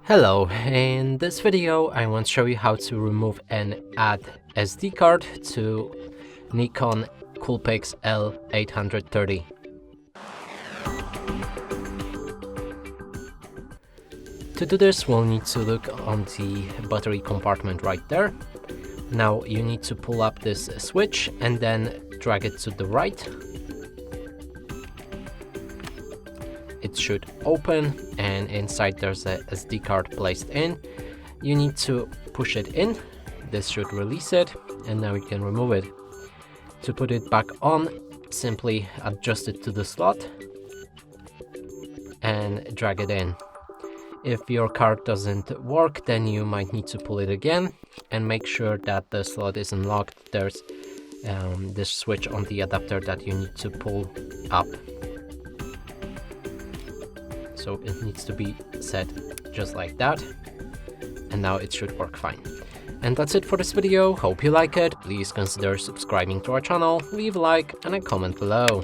Hello, in this video I want to show you how to remove and add SD card to Nikon Coolpix L830. To do this, we'll need to look on the battery compartment right there. Now you need to pull up this switch and then drag it to the right. It should open, and inside there's a SD card placed in. You need to push it in. This should release it, and now you can remove it. To put it back on, simply adjust it to the slot and drag it in. If your card doesn't work, then you might need to pull it again and make sure that the slot isn't locked. There's this switch on the adapter that you need to pull up. So it needs to be set just like that, and now it should work fine. And that's it for this video. Hope you like it. Please consider subscribing to our channel, leave a like and a comment below.